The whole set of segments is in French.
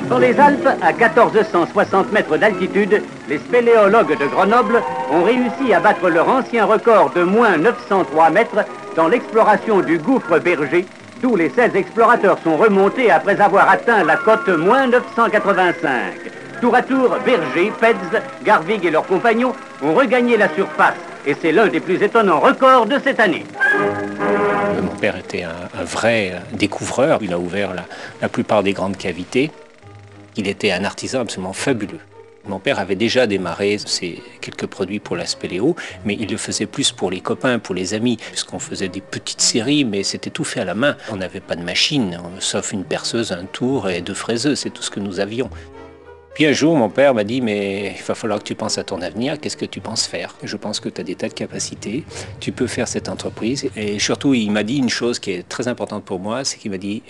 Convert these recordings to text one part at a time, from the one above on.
Dans les Alpes, à 1460 mètres d'altitude, les spéléologues de Grenoble ont réussi à battre leur ancien record de moins 903 mètres dans l'exploration du gouffre Berger. Tous les 16 explorateurs sont remontés après avoir atteint la cote moins 985. Tour à tour, Berger, Pedz, Garvig et leurs compagnons ont regagné la surface. Et c'est l'un des plus étonnants records de cette année. Mon père était un vrai découvreur. Il a ouvert la plupart des grandes cavités. Il était un artisan absolument fabuleux. Mon père avait déjà démarré ses quelques produits pour la spéléo, mais il le faisait plus pour les copains, pour les amis, puisqu'on faisait des petites séries, mais c'était tout fait à la main. On n'avait pas de machine, sauf une perceuse, un tour et 2 fraiseuses, c'est tout ce que nous avions. Puis un jour, mon père m'a dit « mais il va falloir que tu penses à ton avenir, qu'est-ce que tu penses faire ?» Je pense que tu as des tas de capacités, tu peux faire cette entreprise. Et surtout, il m'a dit une chose qui est très importante pour moi, c'est qu'il m'a dit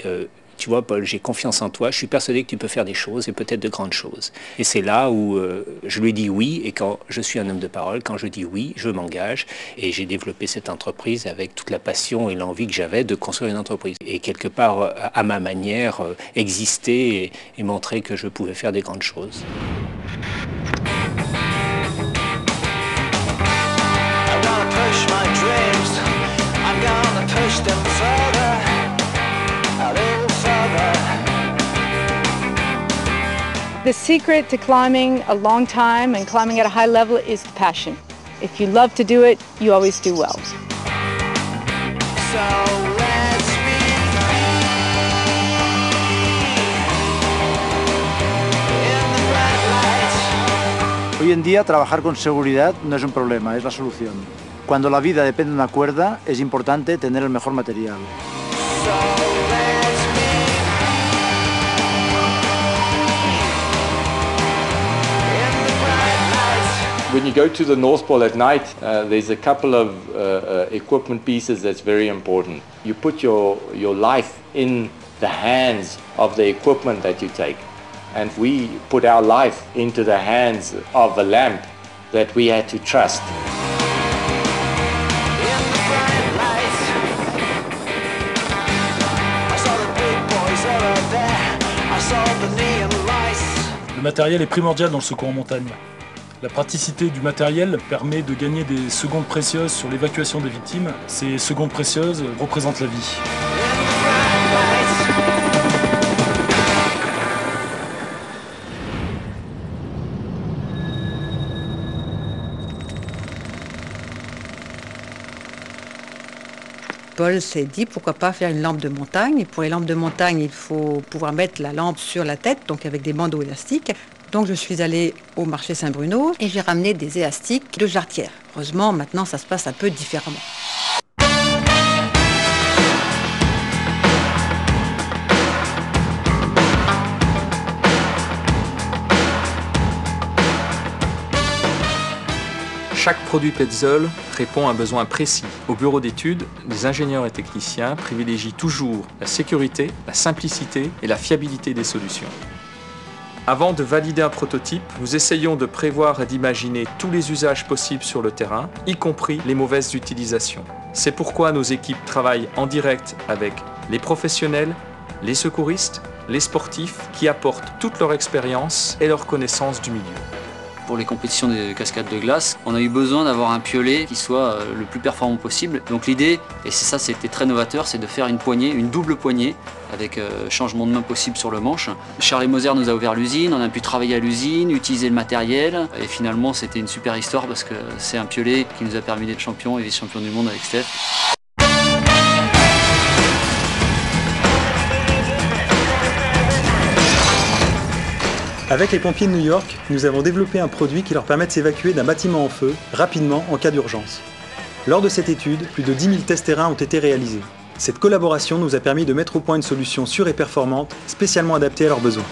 tu vois Paul, j'ai confiance en toi, je suis persuadé que tu peux faire des choses et peut-être de grandes choses. Et c'est là où je lui ai dit oui, et quand je suis un homme de parole, quand je dis oui, je m'engage. Et j'ai développé cette entreprise avec toute la passion et l'envie que j'avais de construire une entreprise. Et quelque part, à ma manière, exister et montrer que je pouvais faire des grandes choses. The secret to climbing a long time and climbing at a high level is passion. If you love to do it, you always do well. Hoy en día trabajar con seguridad no es un problema, es la solución. Cuando la vida depende de una cuerda, es importante tener el mejor material. When you go to the North Pole at night, there's a couple of equipment pieces that's very important. You put your life in the hands of the equipment that you take. And we put our life into the hands of a lamp that we had to trust. Le matériel est primordial dans le secours en montagne. La praticité du matériel permet de gagner des secondes précieuses sur l'évacuation des victimes. Ces secondes précieuses représentent la vie. Paul s'est dit pourquoi pas faire une lampe de montagne. Et pour les lampes de montagne, il faut pouvoir mettre la lampe sur la tête, donc avec des bandeaux élastiques. Donc je suis allée au marché Saint-Bruno et j'ai ramené des élastiques de jarretière. Heureusement, maintenant ça se passe un peu différemment. Chaque produit Petzl répond à un besoin précis. Au bureau d'études, les ingénieurs et techniciens privilégient toujours la sécurité, la simplicité et la fiabilité des solutions. Avant de valider un prototype, nous essayons de prévoir et d'imaginer tous les usages possibles sur le terrain, y compris les mauvaises utilisations. C'est pourquoi nos équipes travaillent en direct avec les professionnels, les secouristes, les sportifs qui apportent toute leur expérience et leur connaissance du milieu. Pour les compétitions de cascades de glace, on a eu besoin d'avoir un piolet qui soit le plus performant possible. Donc l'idée, et c'est ça, c'était très novateur, c'est de faire une poignée, une double poignée, avec changement de main possible sur le manche. Charles Moser nous a ouvert l'usine, on a pu travailler à l'usine, utiliser le matériel, et finalement c'était une super histoire parce que c'est un piolet qui nous a permis d'être champion et vice-champion du monde avec Steph. Avec les pompiers de New York, nous avons développé un produit qui leur permet de s'évacuer d'un bâtiment en feu rapidement en cas d'urgence. Lors de cette étude, plus de 10 000 tests terrain ont été réalisés. Cette collaboration nous a permis de mettre au point une solution sûre et performante, spécialement adaptée à leurs besoins.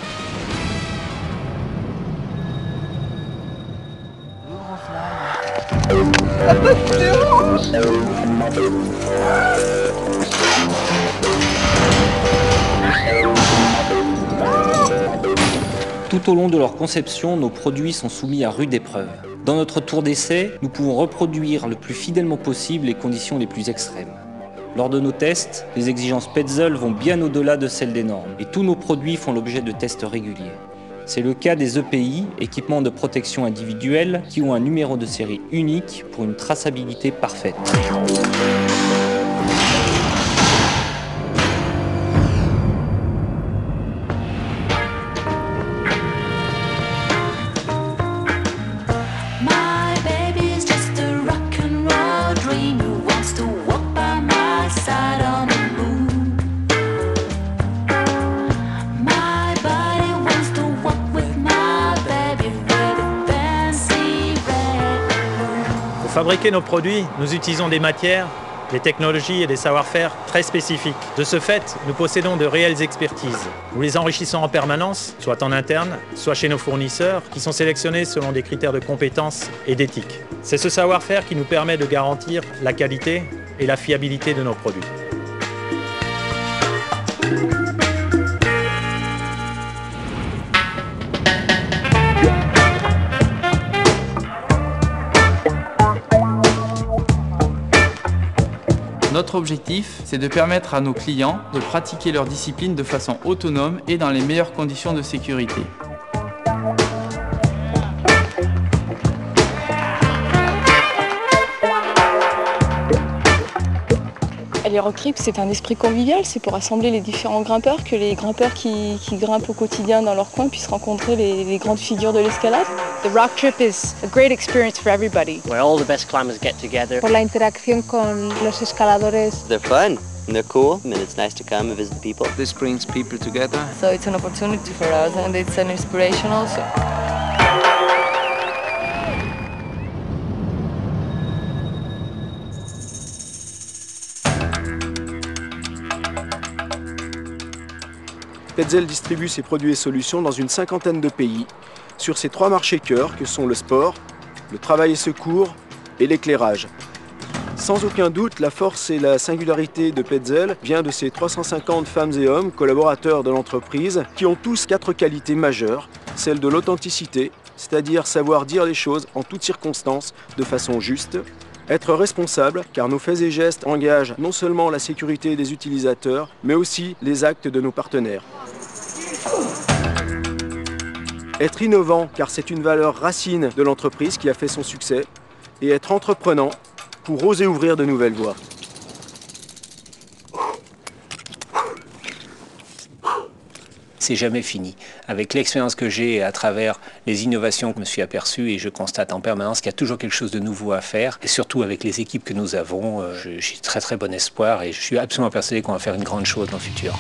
Tout au long de leur conception, nos produits sont soumis à rude épreuve. Dans notre tour d'essai, nous pouvons reproduire le plus fidèlement possible les conditions les plus extrêmes. Lors de nos tests, les exigences Petzl vont bien au-delà de celles des normes et tous nos produits font l'objet de tests réguliers. C'est le cas des EPI, équipements de protection individuelle, qui ont un numéro de série unique pour une traçabilité parfaite. Pour fabriquer nos produits, nous utilisons des matières, des technologies et des savoir-faire très spécifiques. De ce fait, nous possédons de réelles expertises. Nous les enrichissons en permanence, soit en interne, soit chez nos fournisseurs, qui sont sélectionnés selon des critères de compétence et d'éthique. C'est ce savoir-faire qui nous permet de garantir la qualité et la fiabilité de nos produits. Notre objectif, c'est de permettre à nos clients de pratiquer leur discipline de façon autonome et dans les meilleures conditions de sécurité. L'Aérotrip, c'est un esprit convivial, c'est pour assembler les différents grimpeurs, que les grimpeurs qui grimpent au quotidien dans leur coin puissent rencontrer les grandes figures de l'escalade. The rock trip is a great experience for everybody. Where all the best climbers get together. Por la interacción con los escaladores. They're fun and they're cool and it's nice to come and visit people. This brings people together. So it's an opportunity for us and it's an inspiration also. Petzl distribue ses produits et solutions dans une cinquantaine de pays, sur ses 3 marchés cœurs que sont le sport, le travail et secours et l'éclairage. Sans aucun doute, la force et la singularité de Petzl vient de ces 350 femmes et hommes, collaborateurs de l'entreprise, qui ont tous 4 qualités majeures, celle de l'authenticité, c'est-à-dire savoir dire les choses en toutes circonstances de façon juste, être responsable, car nos faits et gestes engagent non seulement la sécurité des utilisateurs, mais aussi les actes de nos partenaires. Être innovant, car c'est une valeur racine de l'entreprise qui a fait son succès, et être entreprenant pour oser ouvrir de nouvelles voies. C'est jamais fini. Avec l'expérience que j'ai à travers les innovations que je me suis aperçu et je constate en permanence qu'il y a toujours quelque chose de nouveau à faire. Et surtout avec les équipes que nous avons, j'ai très bon espoir et je suis absolument persuadé qu'on va faire une grande chose dans le futur.